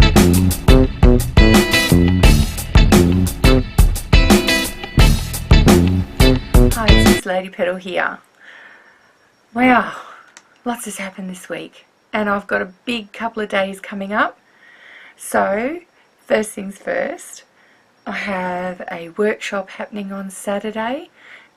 Hi, it's Missladypetal here. Wow, lots has happened this week and I've got a big couple of days coming up. So, first things first, I have a workshop happening on Saturday,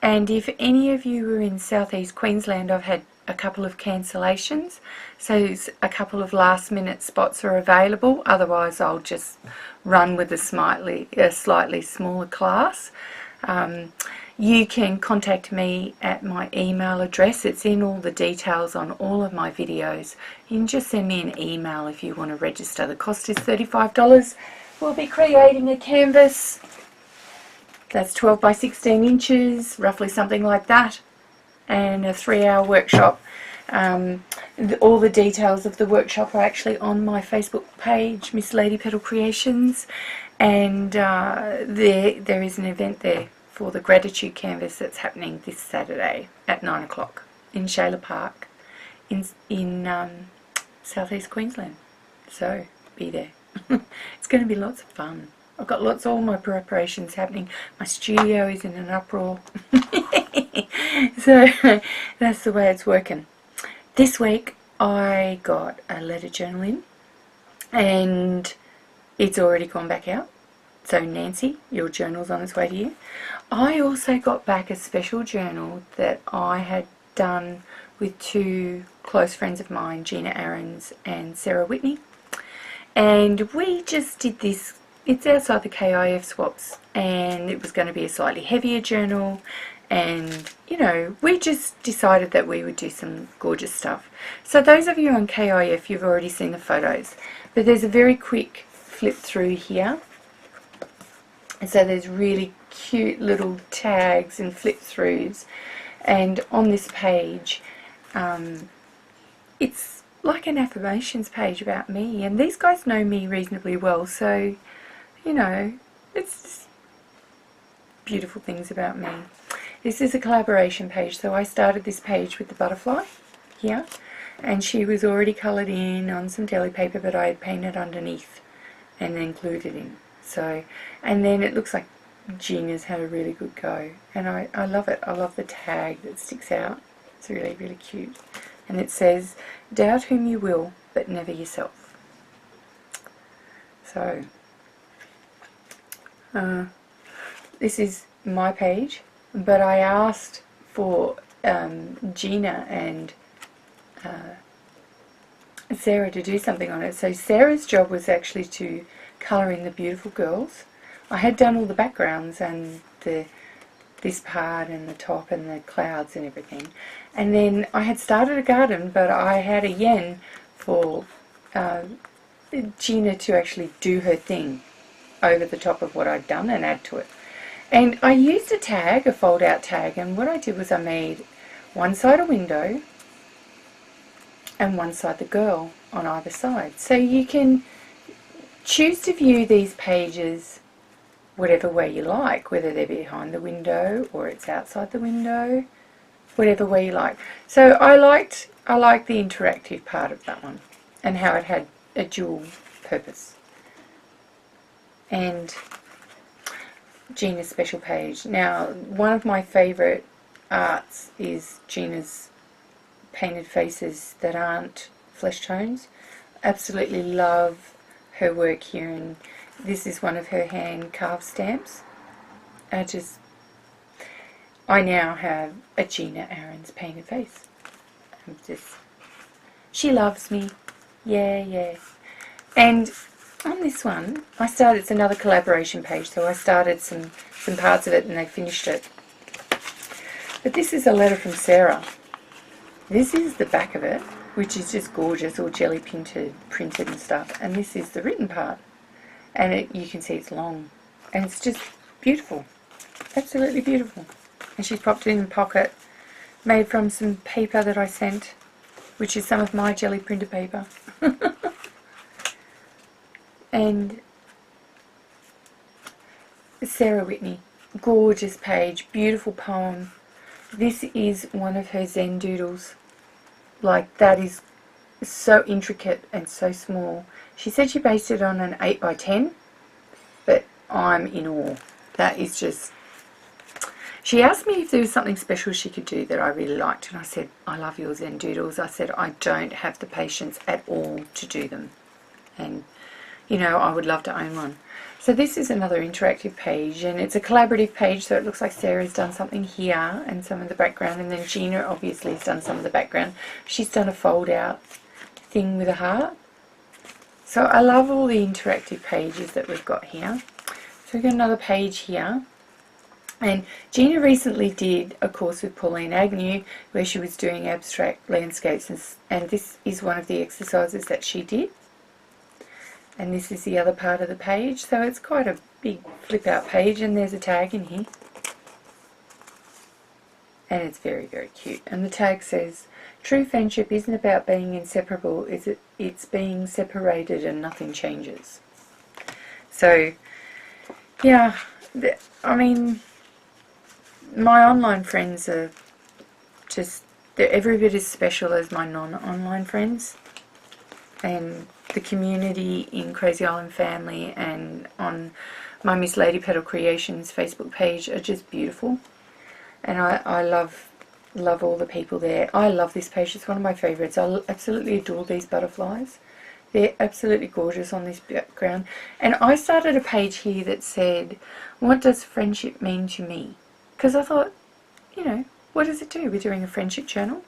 and if any of you are in southeast Queensland, I've had a couple of cancellations, so a couple of last minute spots are available. Otherwise I'll just run with a slightly smaller class. You can contact me at my email address. It's in all the details on all of my videos. You can just send me an email if you want to register. The cost is $35. We'll be creating a canvas that's 12 by 16 inches, roughly something like that, and a 3-hour workshop. All the details of the workshop are actually on my Facebook page, Missladypetal Creations, and there is an event there for the gratitude canvas that's happening this Saturday at 9 o'clock in Shayla Park in southeast Queensland. So be there. It's going to be lots of fun. I've got all my preparations happening. My studio is in an uproar. So that's the way it's working. This week I got a letter journal in and it's already gone back out. So Nancy, your journal's on its way to you. I also got back a special journal that I had done with two close friends of mine, Gina Aarons and Sarah Whitney. And we just did this. It's outside the KIF swaps, and it was going to be a slightly heavier journal, and you know, we just decided that we would do some gorgeous stuff. So those of you on KIF, you've already seen the photos, but there's a very quick flip through here. And so there's really cute little tags and flip throughs, and on this page it's like an affirmations page about me, and these guys know me reasonably well, so you know, it's just beautiful things about me. This is a collaboration page, so I started this page with the butterfly here, and she was already coloured in on some deli paper, but I had painted underneath and then glued it in. So, and then it looks like Gina's had a really good go, and I love it. I love the tag that sticks out. It's really, really cute. And it says, "Doubt whom you will, but never yourself." So, this is my page, but I asked for Gina and Sarah to do something on it. So Sarah's job was actually to colour in the beautiful girls. I had done all the backgrounds and this part and the top and the clouds and everything, and then I had started a garden, but I had a yen for Gina to actually do her thing over the top of what I'd done and add to it. And I used a tag, a fold out tag, and what I did was I made one side a window and one side the girl on either side. So you can choose to view these pages whatever way you like, whether they're behind the window or it's outside the window, whatever way you like. So I liked the interactive part of that one and how it had a dual purpose. And Gina's special page. Now, one of my favourite arts is Gina's painted faces that aren't flesh tones. Absolutely love her work here, and this is one of her hand carved stamps. I now have a Gina Aarons painted face. She loves me. Yeah. And on this one, it's another collaboration page, so I started some parts of it and they finished it. But this is a letter from Sarah. This is the back of it, which is just gorgeous, all jelly printed and stuff. And this is the written part. And you can see it's long. And it's just beautiful. Absolutely beautiful. And she's popped it in the pocket, made from some paper that I sent, which is some of my jelly printer paper. And Sarah Whitney, gorgeous page, beautiful poem. This is one of her Zen doodles. Like, that is so intricate and so small. She said she based it on an 8 by 10, but I'm in awe. That is just... She asked me if there was something special she could do that I really liked, and I said, I love your Zen doodles. I said, I don't have the patience at all to do them. And, you know, I would love to own one. So this is another interactive page, and it's a collaborative page, so it looks like Sarah's done something here and some of the background, and then Gina obviously has done some of the background. She's done a fold-out thing with a heart. So I love all the interactive pages that we've got here. So we've got another page here. And Gina recently did a course with Pauline Agnew where she was doing abstract landscapes, and this is one of the exercises that she did. And this is the other part of the page, so it's quite a big flip out page, and there's a tag in here. And it's very, very cute. And the tag says, true friendship isn't about being inseparable, it's being separated and nothing changes. So, yeah, I mean, my online friends are just, they're every bit as special as my non-online friends. And the community in Crazy Island Family and on my Missladypetal Creations Facebook page are just beautiful. And I love all the people there. I love this page. It's one of my favourites. I absolutely adore these butterflies. They're absolutely gorgeous on this background. And I started a page here that said, what does friendship mean to me? Because I thought, you know, what does it do? We're doing a friendship journal,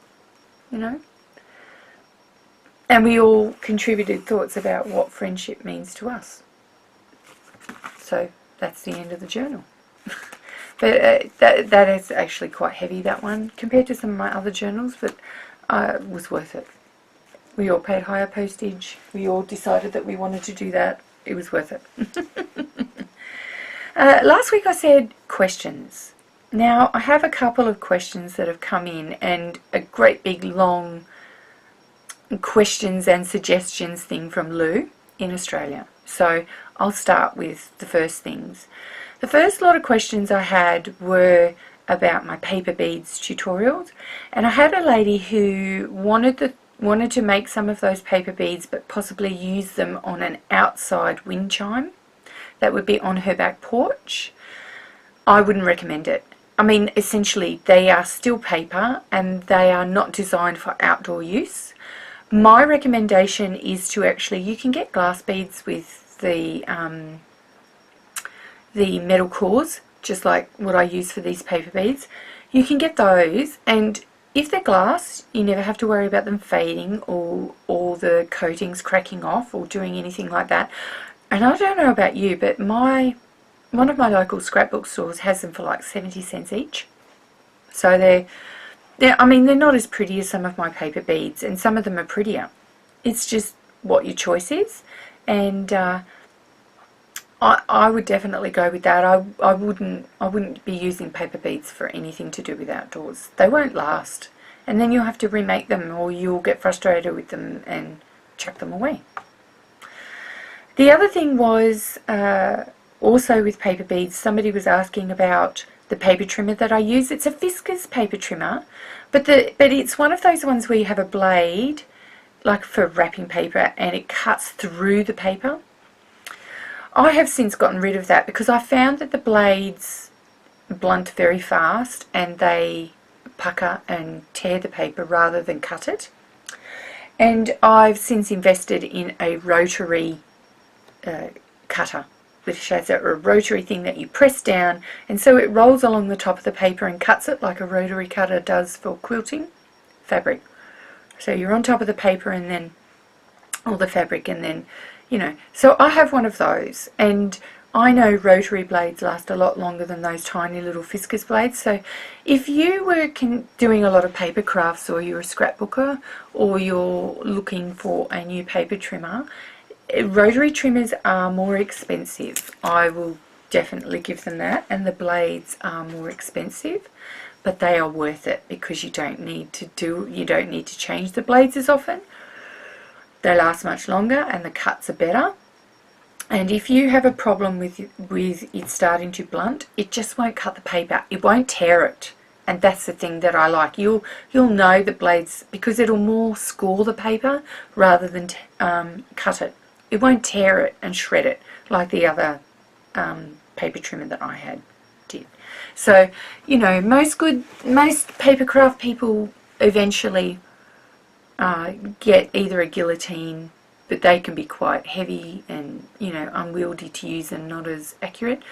you know. And we all contributed thoughts about what friendship means to us. So that's the end of the journal. But that is actually quite heavy, that one, compared to some of my other journals, but it was worth it. We all paid higher postage. We all decided that we wanted to do that. It was worth it. Last week I said questions. Now I have a couple of questions that have come in, and a great big long questions and suggestions thing from Lou in Australia. So I'll start with the first things. The first lot of questions I had were about my paper beads tutorials, and I had a lady who wanted to make some of those paper beads but possibly use them on an outside wind chime that would be on her back porch. I wouldn't recommend it. I mean, essentially they are still paper and they are not designed for outdoor use. My recommendation is to actually, you can get glass beads with the metal cores, just like what I use for these paper beads. You can get those, and if they're glass, you never have to worry about them fading or the coatings cracking off or doing anything like that. And I don't know about you, but one of my local scrapbook stores has them for like 70 cents each. So I mean, they're not as pretty as some of my paper beads, and some of them are prettier. It's just what your choice is, and I would definitely go with that. I wouldn't be using paper beads for anything to do with outdoors. They won't last, and then you'll have to remake them, or you'll get frustrated with them and chuck them away. The other thing was also with paper beads, somebody was asking about the paper trimmer that I use. It's a Fiskars paper trimmer, but it's one of those ones where you have a blade, like for wrapping paper, and it cuts through the paper. I have since gotten rid of that because I found that the blades blunt very fast and they pucker and tear the paper rather than cut it. And I've since invested in a rotary cutter, which has a rotary thing that you press down, and so it rolls along the top of the paper and cuts it like a rotary cutter does for quilting fabric. So you're on top of the paper and then all the fabric, and then, you know, so I have one of those, and I know rotary blades last a lot longer than those tiny little Fiskars blades. So if you were doing a lot of paper crafts, or you're a scrapbooker, or you're looking for a new paper trimmer, rotary trimmers are more expensive. I will definitely give them that, and the blades are more expensive, but they are worth it because you don't need to change the blades as often. They last much longer and the cuts are better. And if you have a problem with it starting to blunt, it just won't cut the paper. It won't tear it. And that's the thing that I like. You'll know the blades, because it'll more score the paper rather than cut it. It won't tear it and shred it like the other paper trimmer that I had did. So, you know, most paper craft people eventually get either a guillotine, but they can be quite heavy and, you know, unwieldy to use and not as accurate,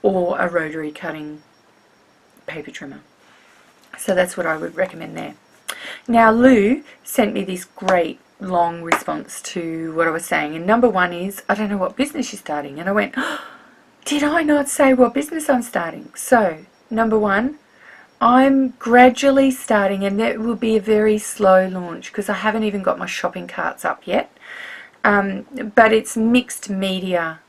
or a rotary cutting paper trimmer. So that's what I would recommend there. Now Lou sent me this great long response to what I was saying, and number one is, I don't know what business you're starting. And I went, oh, did I not say what business I'm starting? So number one, I'm gradually starting, and it will be a very slow launch because I haven't even got my shopping carts up yet, but it's mixed media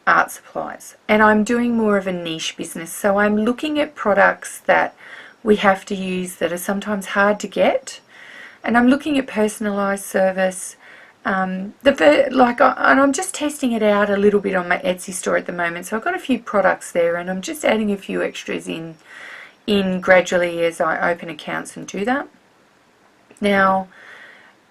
art supplies, and I'm doing more of a niche business. So I'm looking at products that we have to use that are sometimes hard to get, and I'm looking at personalized service. And I'm just testing it out a little bit on my Etsy store at the moment. So I've got a few products there, and I'm just adding a few extras in gradually as I open accounts and do that. Now,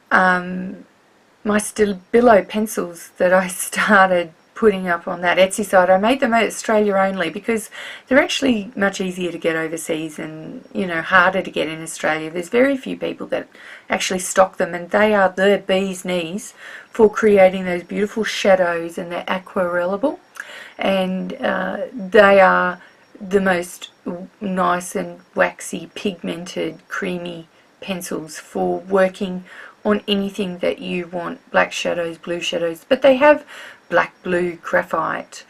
my Stabilo pencils that I started putting up on that Etsy site, I made them Australia only because they're actually much easier to get overseas and, you know, harder to get in Australia. There's very few people that actually stock them, and they are the bee's knees for creating those beautiful shadows, and they're aquarellable, and they are the most nice and waxy, pigmented, creamy pencils for working on anything that you want. Black shadows, blue shadows, but they have black, blue, graphite,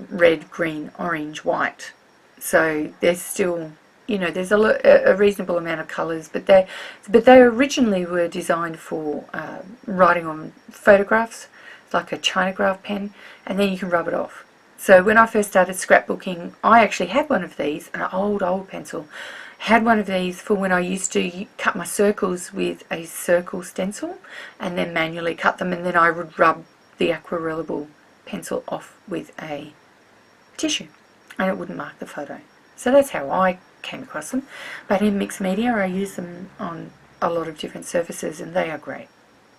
red, green, orange, white. So there's still, you know, there's a reasonable amount of colours, but they originally were designed for writing on photographs, like a Chinograph pen, and then you can rub it off. So when I first started scrapbooking, I actually had one of these, an old pencil. Had one of these for when I used to cut my circles with a circle stencil and then manually cut them, and then I would rub the aquarellable pencil off with a tissue and it wouldn't mark the photo. So that's how I came across them. But in mixed media, I use them on a lot of different surfaces, and they are great.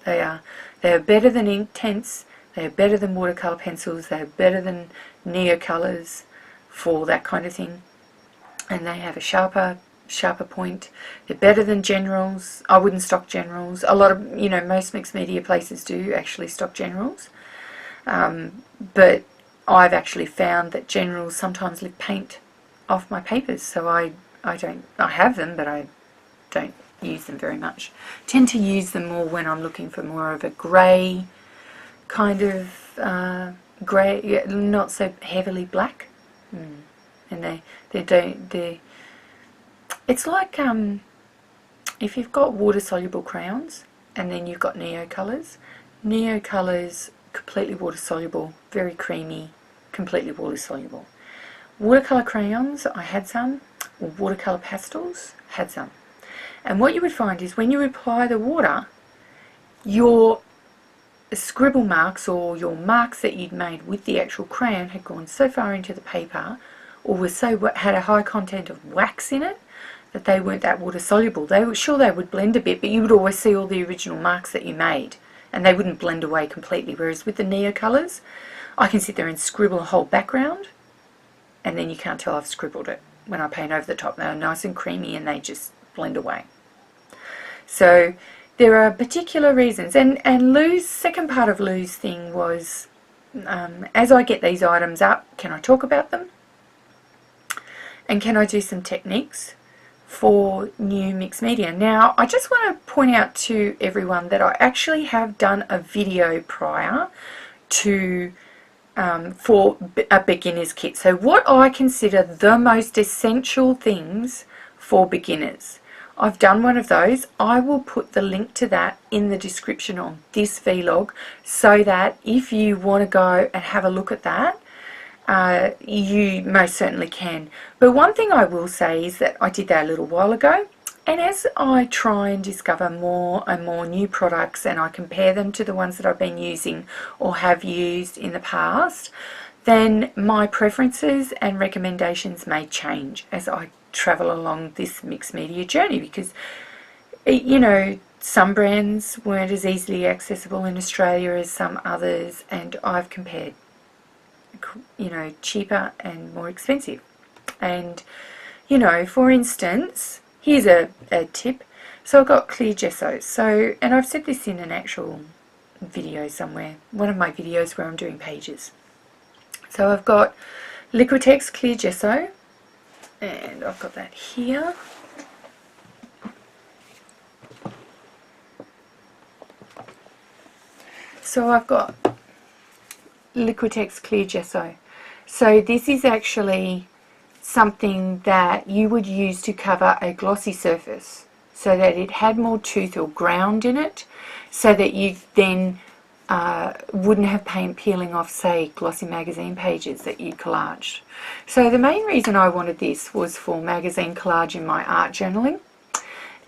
They are better than ink tints. They are better than watercolor pencils. They are better than Neocolors for that kind of thing, and they have a sharper point. They're better than Generals. I wouldn't stock Generals. A lot of, you know, most mixed media places do actually stock Generals, but I've actually found that Generals sometimes lick paint off my papers, so I have them, but I don't use them very much. Tend to use them more when I'm looking for more of a grey kind of grey, not so heavily black. And it's like if you've got water soluble crayons and then you've got Neocolors. Neocolors completely water soluble, very creamy, completely water soluble. Watercolor crayons, I had some, or watercolor pastels, had some. And what you would find is when you apply the water, your scribble marks or your marks that you'd made with the actual crayon had gone so far into the paper, or had a high content of wax in it, that they weren't that water soluble. They would blend a bit, but you would always see all the original marks that you made, and they wouldn't blend away completely. Whereas with the Neocolors, I can sit there and scribble a whole background, and then you can't tell I've scribbled it. When I paint over the top, they're nice and creamy, and they just blend away. So there are particular reasons, and Lou's second part of Lou's thing was, as I get these items up, can I talk about them? And can I do some techniques for new mixed media? Now, I just want to point out to everyone that I actually have done a video prior to for a beginner's kit. So what I consider the most essential things for beginners, I've done one of those. I will put the link to that in the description on this vlog, so that if you want to go and have a look at that, you most certainly can. But one thing I will say is that I did that a little while ago, and as I try and discover more and more new products and I compare them to the ones that I've been using or have used in the past, then my preferences and recommendations may change as I travel along this mixed media journey, because you know, some brands weren't as easily accessible in Australia as some others, and I've compared, you know, cheaper and more expensive. And you know, for instance, here's a tip. So I've got clear gesso. So, and I've said this in an actual video somewhere, one of my videos where I'm doing pages. So I've got Liquitex clear gesso, and I've got that here. So I've got Liquitex clear gesso. So this is actually something that you would use to cover a glossy surface, so that it had more tooth or ground in it, so that you then wouldn't have paint peeling off, say, glossy magazine pages that you collaged. So the main reason I wanted this was for magazine collage in my art journaling.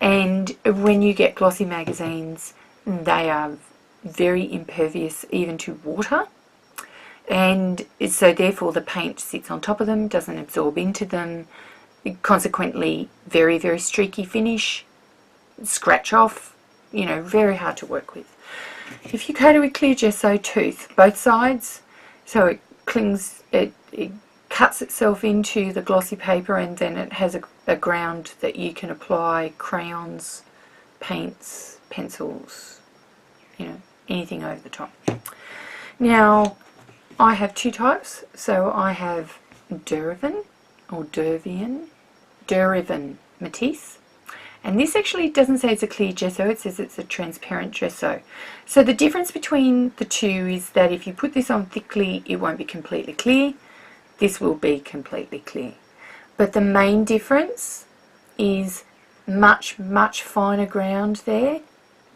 And when you get glossy magazines, they are very impervious even to water, and so therefore the paint sits on top of them, doesn't absorb into them, consequently very, very streaky finish, scratch off, you know, very hard to work with. If you coat it with clear gesso tooth, both sides, so it clings, it cuts itself into the glossy paper, and then it has a ground that you can apply crayons, paints, pencils, you know, anything over the top. Now, I have two types. So I have Derivan or Derivan Matisse, and this actually doesn't say it's a clear gesso, it says it's a transparent gesso. So the difference between the two is that if you put this on thickly, it won't be completely clear. This will be completely clear. But the main difference is much, much finer ground there,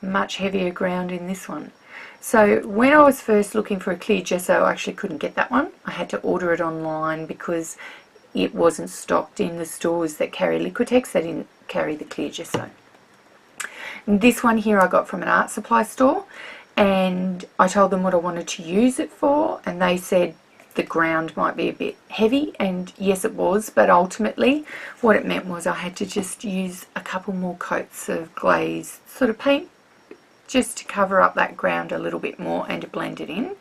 much heavier ground in this one. So when I was first looking for a clear gesso, I actually couldn't get that one. I had to order it online because it wasn't stocked in the stores that carry Liquitex. They didn't carry the clear gesso. And this one here I got from an art supply store, and I told them what I wanted to use it for, and they said the ground might be a bit heavy, and yes it was, but ultimately what it meant was I had to just use a couple more coats of glazed sort of paint just to cover up that ground a little bit more and to blend it in.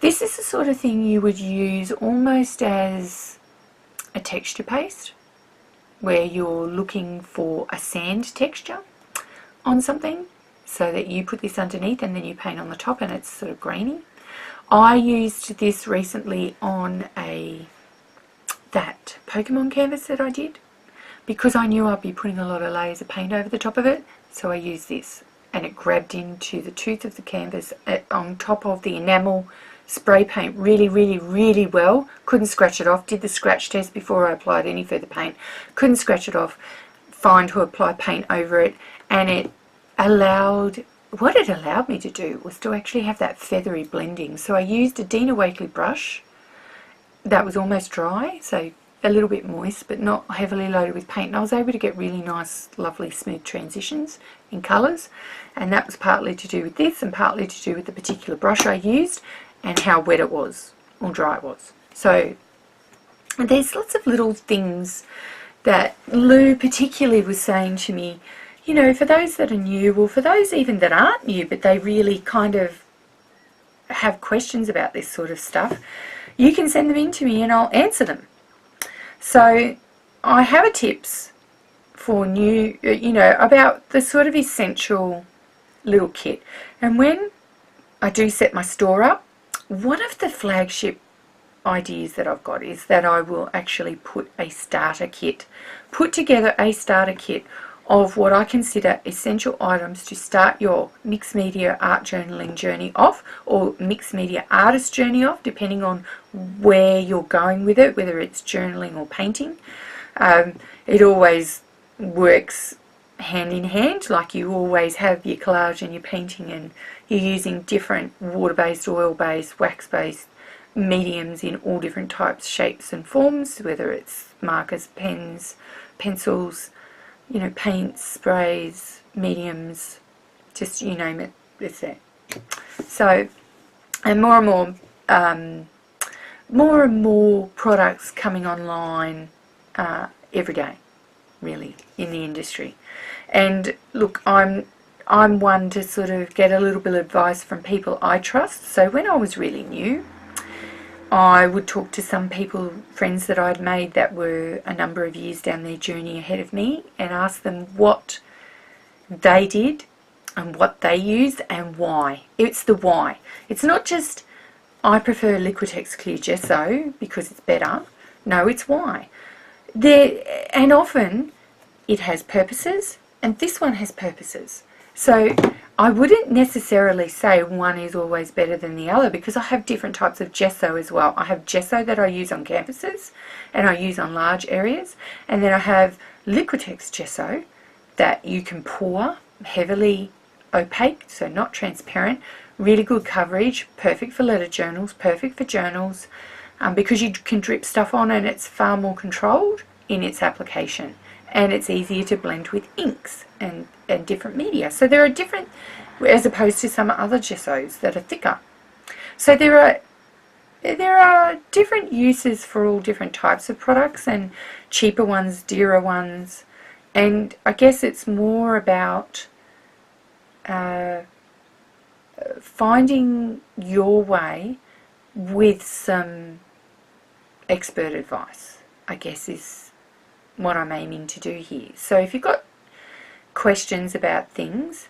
This is the sort of thing you would use almost as a texture paste, where you're looking for a sand texture on something, so that you put this underneath and then you paint on the top and it's sort of grainy. I used this recently on that Pokemon canvas that I did, because I knew I'd be putting a lot of layers of paint over the top of it, so I used this, and it grabbed into the tooth of the canvas on top of the enamel spray paint really, really, really well. Couldn't scratch it off. Did the scratch test before I applied any further paint. Couldn't scratch it off. Fine to apply paint over it, and it allowed, what it allowed me to do was to actually have that feathery blending. So I used a Dina Wakley brush that was almost dry, so a little bit moist but not heavily loaded with paint, and I was able to get really nice, lovely, smooth transitions in colours, and that was partly to do with this and partly to do with the particular brush I used and how wet it was or dry it was. So there's lots of little things that Lou particularly was saying to me, you know, for those that are new, or for those even that aren't new but they really kind of have questions about this sort of stuff, you can send them in to me and I'll answer them. So I have a tips for new, you know, about the sort of essential little kit. And when I do set my store up, one of the flagship ideas that I've got is that I will actually put a starter kit, put together a starter kit of what I consider essential items to start your mixed media art journaling journey off, or mixed media artist journey off, depending on where you're going with it, whether it's journaling or painting. It always works hand in hand, like you always have your collage and your painting, and you're using different water-based, oil-based, wax-based mediums in all different types, shapes and forms, whether it's markers, pens, pencils, you know, paints, sprays, mediums, just you name it, it's there. So, and more and more products coming online every day, really, in the industry. And look, I'm one to sort of get a little bit of advice from people I trust. So when I was really new, I would talk to some people, friends that I'd made that were a number of years down their journey ahead of me, and ask them what they did and what they used and why. It's the why. It's not just I prefer Liquitex Clear Gesso because it's better. No, it's why. And often it has purposes, and this one has purposes. So I wouldn't necessarily say one is always better than the other, because I have different types of gesso as well. I have gesso that I use on canvases and I use on large areas, and then I have Liquitex gesso that you can pour, heavily opaque, so not transparent, really good coverage, perfect for letter journals, perfect for journals, because you can drip stuff on and it's far more controlled in its application, and it's easier to blend with inks and different media. So there are different, as opposed to some other gessos that are thicker. So there are different uses for all different types of products, and cheaper ones, dearer ones, and I guess it's more about finding your way with some expert advice, I guess, is what I'm aiming to do here. So if you've got questions about things,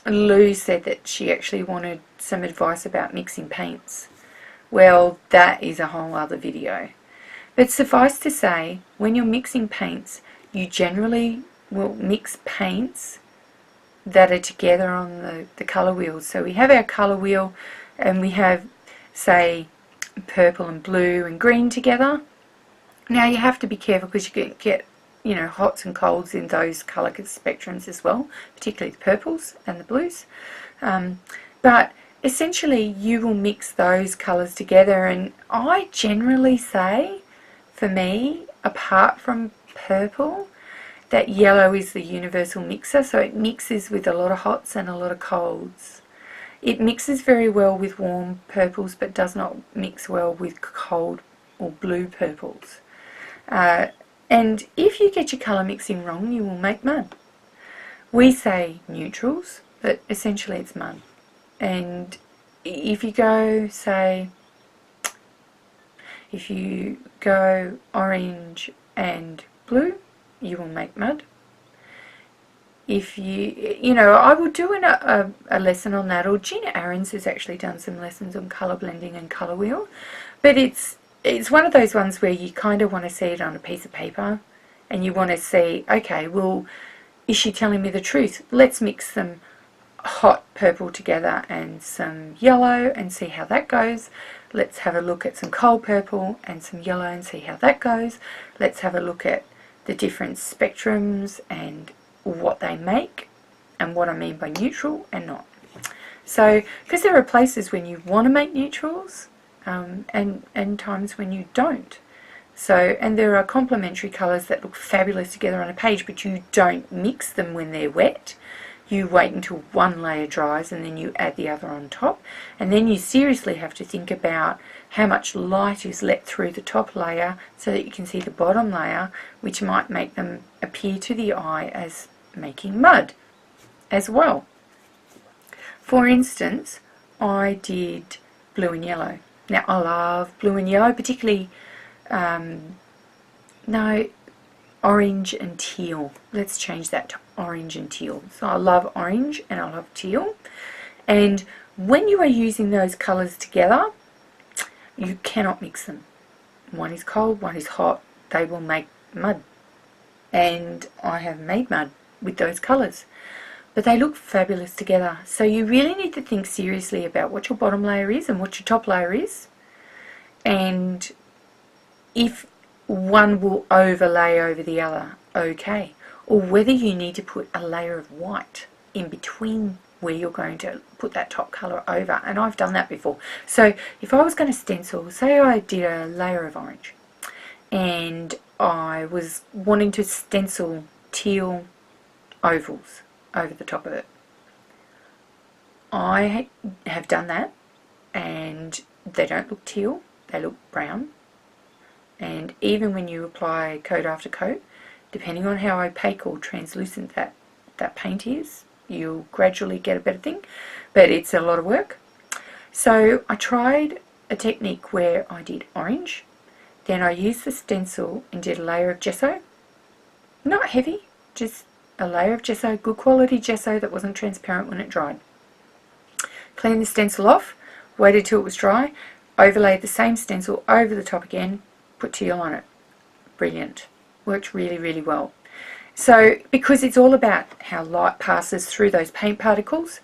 Lou said that she actually wanted some advice about mixing paints. Well, that is a whole other video. But suffice to say, when you're mixing paints, you generally will mix paints that are together on the colour wheel. So we have our colour wheel, and we have, say, purple and blue and green together. Now you have to be careful, because you can get, you know, hots and colds in those colour spectrums as well, particularly the purples and the blues. But essentially you will mix those colours together, and I generally say, for me, apart from purple, that yellow is the universal mixer, so it mixes with a lot of hots and a lot of colds. It mixes very well with warm purples, but does not mix well with cold or blue purples. And if you get your colour mixing wrong, you will make mud. We say neutrals, but essentially it's mud. And if you go, say, if you go orange and blue, you will make mud. If you know, I will do a lesson on that, or Gina Aarons has actually done some lessons on colour blending and colour wheel, but it's one of those ones where you kind of want to see it on a piece of paper, and you want to see, okay, well, is she telling me the truth? Let's mix some hot purple together and some yellow and see how that goes. Let's have a look at some cold purple and some yellow and see how that goes. Let's have a look at the different spectrums and what they make, and what I mean by neutral and not. So, because there are places when you want to make neutrals, and times when you don't. So, and there are complementary colours that look fabulous together on a page, but you don't mix them when they're wet. You wait until one layer dries and then you add the other on top, and then you seriously have to think about how much light is let through the top layer so that you can see the bottom layer, which might make them appear to the eye as making mud as well. For instance, I did blue and yellow. Now I love blue and yellow, particularly orange and teal. Let's change that to orange and teal. So I love orange and I love teal, and when you are using those colours together, you cannot mix them. One is cold, one is hot. They will make mud, and I have made mud with those colours, but they look fabulous together. So you really need to think seriously about what your bottom layer is and what your top layer is, and if one will overlay over the other, okay, or whether you need to put a layer of white in between where you're going to put that top colour over. And I've done that before. So if I was going to stencil, say I did a layer of orange and I was wanting to stencil teal ovals over the top of it, I have done that, and they don't look teal, they look brown. And even when you apply coat after coat, depending on how opaque or translucent that paint is, you'll gradually get a better thing, but it's a lot of work. So I tried a technique where I did orange, then I used the stencil and did a layer of gesso. Not heavy, just a layer of gesso, good quality gesso that wasn't transparent when it dried. Cleaned the stencil off, waited till it was dry, overlaid the same stencil over the top again, put teal on it. Brilliant. Worked really, really well. So, because it's all about how light passes through those paint particles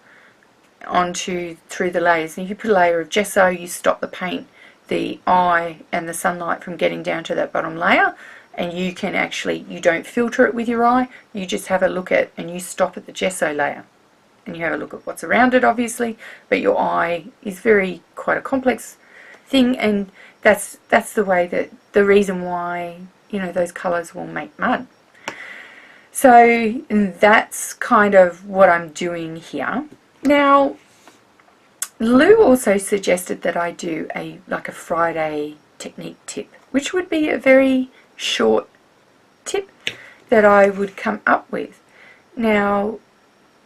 through the layers. And if you put a layer of gesso, you stop the paint, the eye and the sunlight from getting down to that bottom layer, and you can actually, you don't filter it with your eye, you just have a look at, and you stop at the gesso layer. And you have a look at what's around it, obviously, but your eye is quite a complex thing, and that's the way that, the reason why, you know, those colours will make mud. So that's kind of what I'm doing here. Now, Lou also suggested that I do like a Friday technique tip, which would be a very short tip that I would come up with. Now,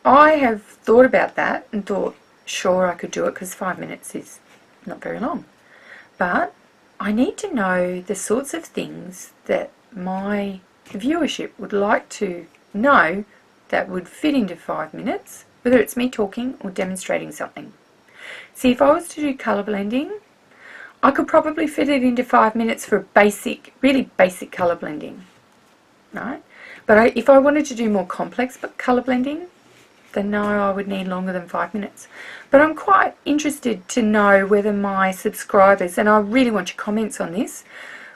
I have thought about that and thought, sure, I could do it because 5 minutes is not very long. But I need to know the sorts of things that my viewership would like to know that would fit into 5 minutes, whether it's me talking or demonstrating something. See, if I was to do colour blending, I could probably fit it into 5 minutes for basic, really basic colour blending, right? But if I wanted to do more complex colour blending, then no, I would need longer than 5 minutes. But I'm quite interested to know whether my subscribers, and I really want your comments on this,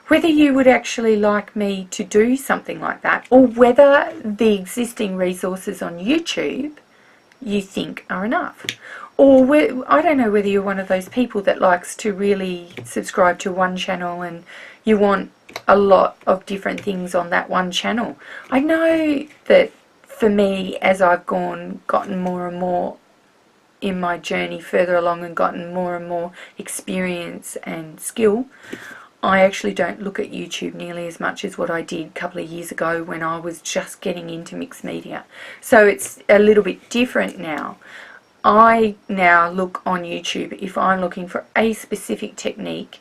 whether you would actually like me to do something like that, or whether the existing resources on YouTube you think are enough. Or I don't know whether you're one of those people that likes to really subscribe to one channel and you want a lot of different things on that one channel. I know that for me, as I've gotten more and more in my journey further along and gotten more and more experience and skill, I actually don't look at YouTube nearly as much as what I did a couple of years ago when I was just getting into mixed media. So it's a little bit different now. I now look on YouTube if I'm looking for a specific technique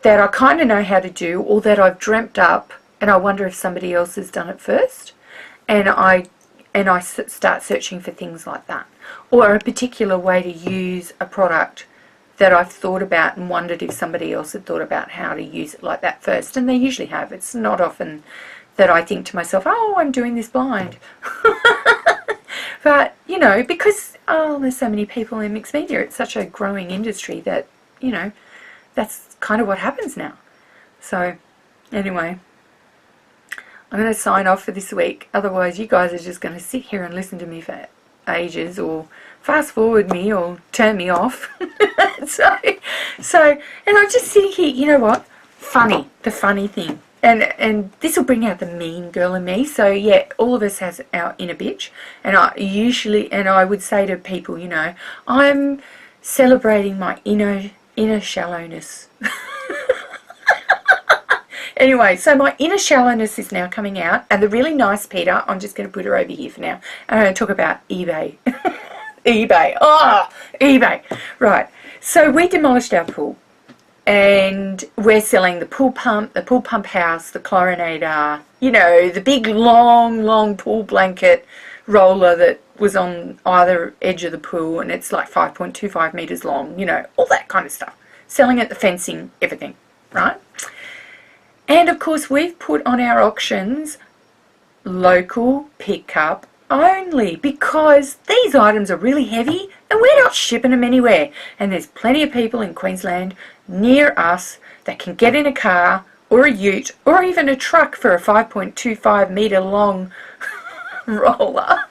that I kind of know how to do, or that I've dreamt up and I wonder if somebody else has done it first, and I start searching for things like that, or a particular way to use a product that I've thought about and wondered if somebody else had thought about how to use it like that first, and they usually have. It's not often that I think to myself, oh, I'm doing this blind. But, you know, because, there's so many people in mixed media, it's such a growing industry that, you know, that's kind of what happens now. So, anyway, I'm going to sign off for this week. Otherwise, you guys are just going to sit here and listen to me for ages, or fast forward me, or turn me off. so, and I'm just sitting here, you know what? The funny thing. And this will bring out the mean girl in me. So yeah, all of us has our inner bitch. And I would say to people, you know, I'm celebrating my inner shallowness. Anyway, so my inner shallowness is now coming out, and the really nice Peter, I'm just going to put her over here for now. I'm going to talk about eBay. eBay. Right. So we demolished our pool, and we're selling the pool pump house, the chlorinator, you know, the big long pool blanket roller that was on either edge of the pool, and it's like 5.25 meters long, you know, all that kind of stuff. Selling it, the fencing, everything, right? And of course we've put on our auctions local pickup only, because these items are really heavy and we're not shipping them anywhere. And there's plenty of people in Queensland near us that can get in a car or a ute or even a truck for a 5.25 meter long roller.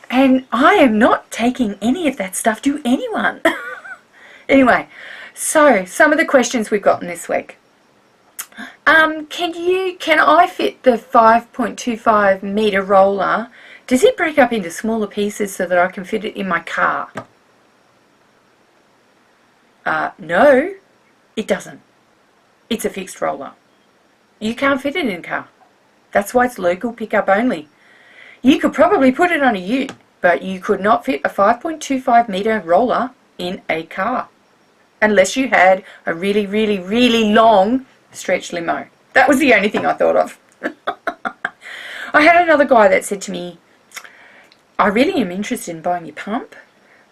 And I am not taking any of that stuff to anyone. Anyway, so some of the questions we've gotten this week. Can I fit the 5.25 meter roller? Does it break up into smaller pieces so that I can fit it in my car? No, it doesn't. it's a fixed roller. You can't fit it in a car. That's why it's local pickup only. You could probably put it on a ute, but you could not fit a 5.25 metre roller in a car unless you had a really, really, really long stretch limo. That was the only thing I thought of. I had another guy that said to me, I really am interested in buying your pump,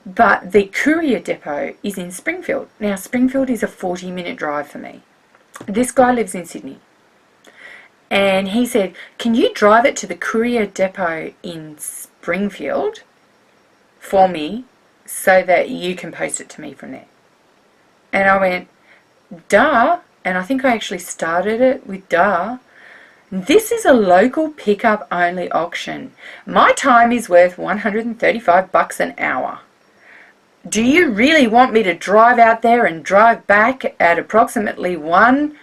but the courier depot is in Springfield. Now, Springfield is a 40-minute drive for me. This guy lives in Sydney. And he said, can you drive it to the courier depot in Springfield for me so that you can post it to me from there? And I went, duh. And I think I actually started it with duh. This is a local pickup only auction. My time is worth $135 an hour. Do you really want me to drive out there and drive back at approximately 1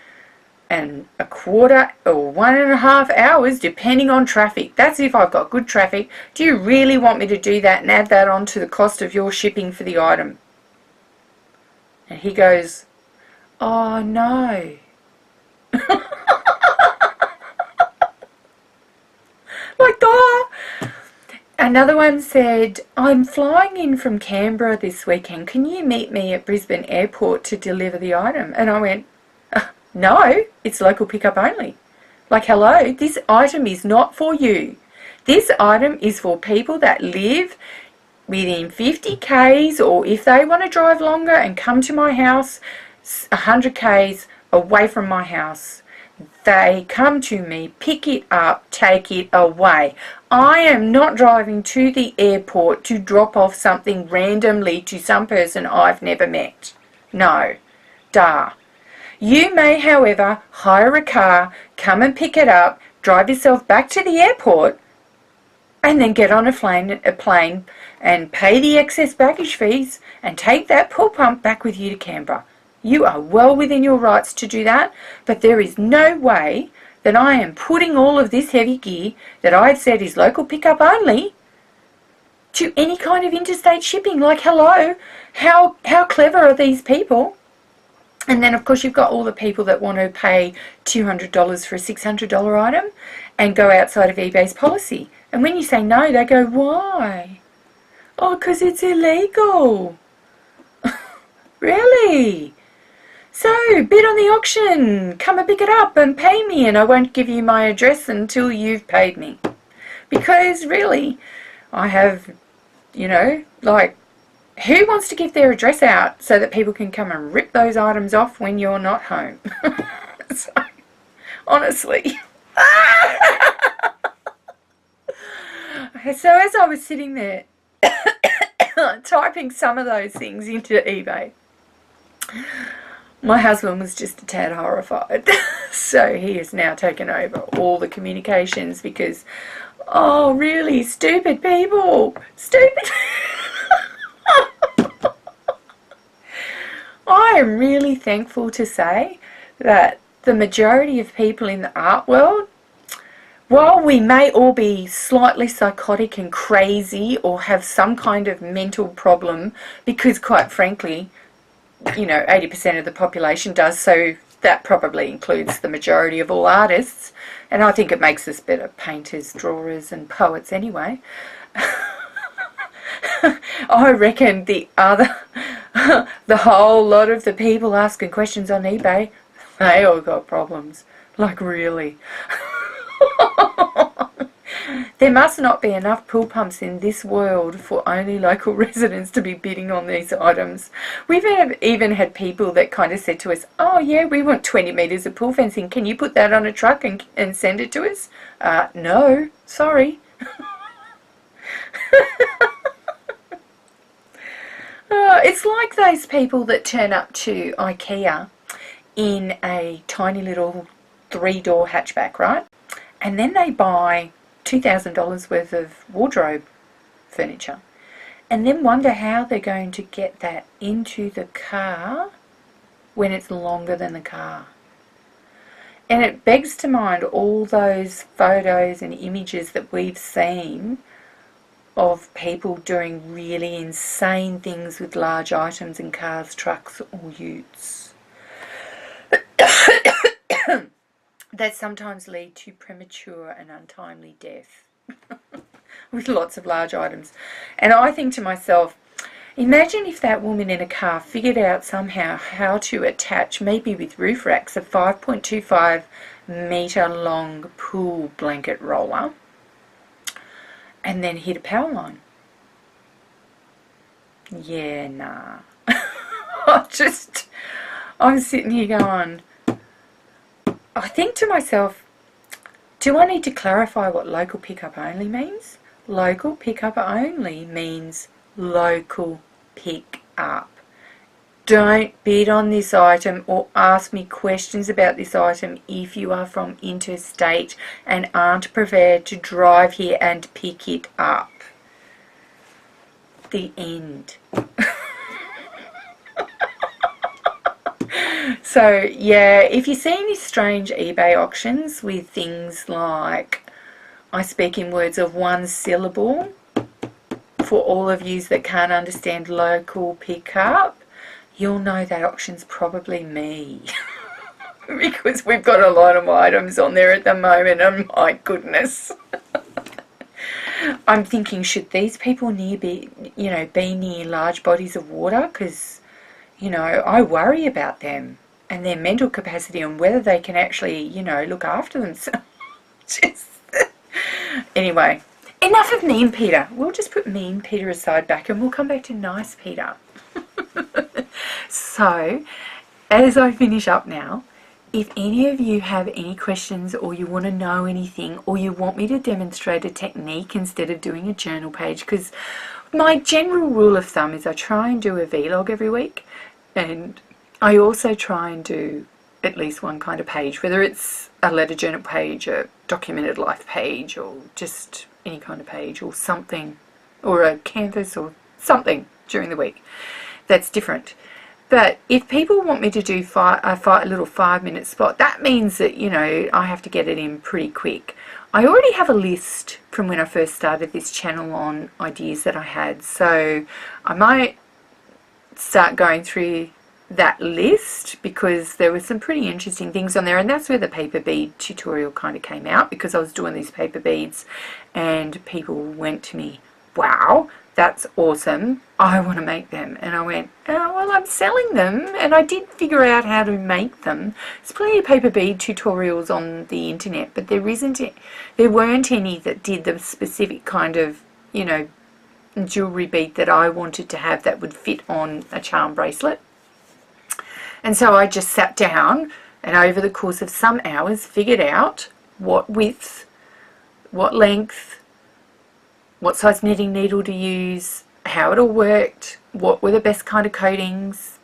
1.25 or 1.5 hours depending on traffic? That's if I've got good traffic. Do you really want me to do that and add that on to the cost of your shipping for the item? And he goes, oh no. Like, duh. Another one said, I'm flying in from Canberra this weekend. Can you meet me at Brisbane Airport to deliver the item? And I went, no, it's local pickup only. Like, hello, this item is not for you. This item is for people that live within 50 k's, or if they want to drive longer and come to my house 100 k's away from my house, they come to me, pick it up, take it away. I am not driving to the airport to drop off something randomly to some person I've never met. No. Duh. You may, however, hire a car, come and pick it up, drive yourself back to the airport, and then get on a plane and pay the excess baggage fees and take that pool pump back with you to Canberra. You are well within your rights to do that, but there is no way that I am putting all of this heavy gear that I've said is local pickup only to any kind of interstate shipping. Like, hello, how clever are these people? And then, of course, you've got all the people that want to pay $200 for a $600 item and go outside of eBay's policy. And when you say no, they go, why? Oh, because it's illegal. Really? So, bid on the auction, come and pick it up and pay me, and I won't give you my address until you've paid me. Because, really, I have, you know, like, who wants to give their address out so that people can come and rip those items off when you're not home? So, honestly. So, as I was sitting there typing some of those things into eBay, my husband was just a tad horrified. So he has now taken over all the communications because, oh, really, stupid people. Stupid. I am really thankful to say that the majority of people in the art world, while we may all be slightly psychotic and crazy or have some kind of mental problem, because quite frankly, you know, 80% of the population does, so that probably includes the majority of all artists, and I think it makes us better painters, drawers and poets anyway. I reckon the whole lot of the people asking questions on eBay, they all got problems, like really. There must not be enough pool pumps in this world for only local residents to be bidding on these items. We've even had people that kind of said to us, oh yeah, we want 20 metres of pool fencing. Can you put that on a truck and send it to us? No, sorry. It's like those people that turn up to IKEA in a tiny little 3-door hatchback, right? And then they buy $2,000 worth of wardrobe furniture and then wonder how they're going to get that into the car when it's longer than the car. And it begs to mind all those photos and images that we've seen of people doing really insane things with large items in cars, trucks or utes. that sometimes lead to premature and untimely death with lots of large items. And I think to myself, imagine if that woman in a car figured out somehow how to attach, maybe with roof racks, a 5.25 metre long pool blanket roller and then hit a power line. Yeah, nah. I'm sitting here going, I think to myself, do I need to clarify what local pickup only means? Local pickup only means local pick up. Don't bid on this item or ask me questions about this item if you are from interstate and aren't prepared to drive here and pick it up. The end. So yeah, if you see any strange eBay auctions with things like, I speak in words of one syllable, for all of you that can't understand local pickup, you'll know that auction's probably me. Because we've got a lot of items on there at the moment, and my goodness. I'm thinking, should these people be near large bodies of water? Because, I worry about them and their mental capacity and whether they can actually, look after themselves. Anyway, enough of mean Peter. We'll just put mean Peter aside back and we'll come back to nice Peter. So, as I finish up now, if any of you have any questions or you want to know anything or you want me to demonstrate a technique instead of doing a journal page, because my general rule of thumb is I try and do a vlog every week, and I also try and do at least one kind of page, whether it's a letter journal page, a documented life page, or just any kind of page or something, or a canvas or something during the week that's different. But if people want me to do a little 5-minute spot, that means that, I have to get it in pretty quick. I already have a list from when I first started this channel on ideas that I had, so I might start going through that list because there were some pretty interesting things on there, and that's where the paper bead tutorial kind of came out, because I was doing these paper beads and people went to me, wow, that's awesome, I want to make them. And I went, oh, well, I'm selling them, and I did figure out how to make them. There's plenty of paper bead tutorials on the internet, but there weren't any that did the specific kind of, jewellery bead that I wanted to have that would fit on a charm bracelet. And so I just sat down and over the course of some hours figured out what width, what length, what size knitting needle to use, how it all worked, what were the best kind of coatings,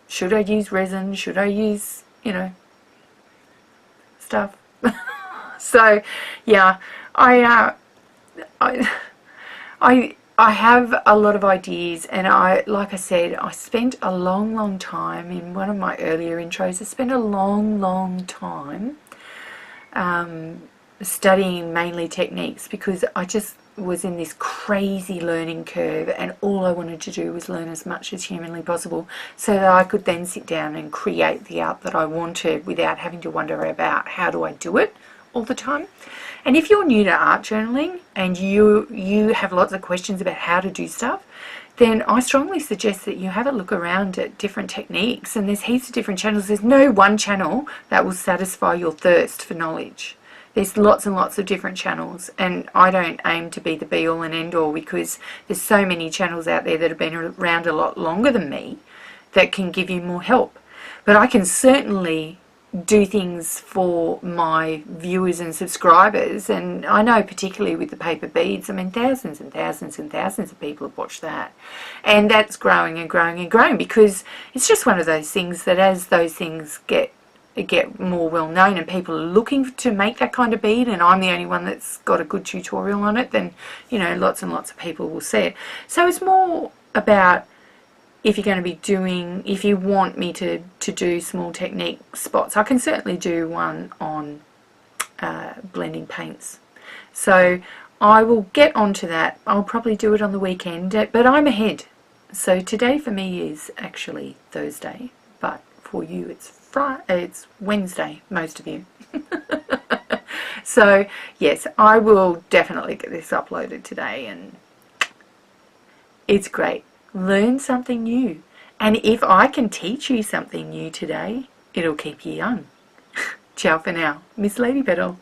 should I use resin, should I use, stuff. So, yeah, I have a lot of ideas, and like I said, I spent a long time in one of my earlier intros. I spent a long time studying mainly techniques, because I just was in this crazy learning curve, and all I wanted to do was learn as much as humanly possible so that I could then sit down and create the art that I wanted without having to wonder about how do I do it all the time. And if you're new to art journaling and you have lots of questions about how to do stuff, then I strongly suggest that you have a look around at different techniques, and there's heaps of different channels. There's no one channel that will satisfy your thirst for knowledge. There's lots and lots of different channels, and I don't aim to be the be all and end all, because there's so many channels out there that have been around a lot longer than me that can give you more help. But I can certainly do things for my viewers and subscribers, and I know particularly with the paper beads, I mean, thousands and thousands and thousands of people have watched that, and that's growing and growing and growing, because it's just one of those things that as those things get more well known and people are looking to make that kind of bead, and I'm the only one that's got a good tutorial on it, then lots and lots of people will see it. So it's more about, if you're going to be doing, if you want me to do small technique spots, I can certainly do one on blending paints. So I will get onto that. I'll probably do it on the weekend, but I'm ahead. So today for me is actually Thursday, but for you it's Wednesday, most of you. So yes, I will definitely get this uploaded today, and it's great. Learn something new. And if I can teach you something new today, it'll keep you young. Ciao for now. Missladypetal.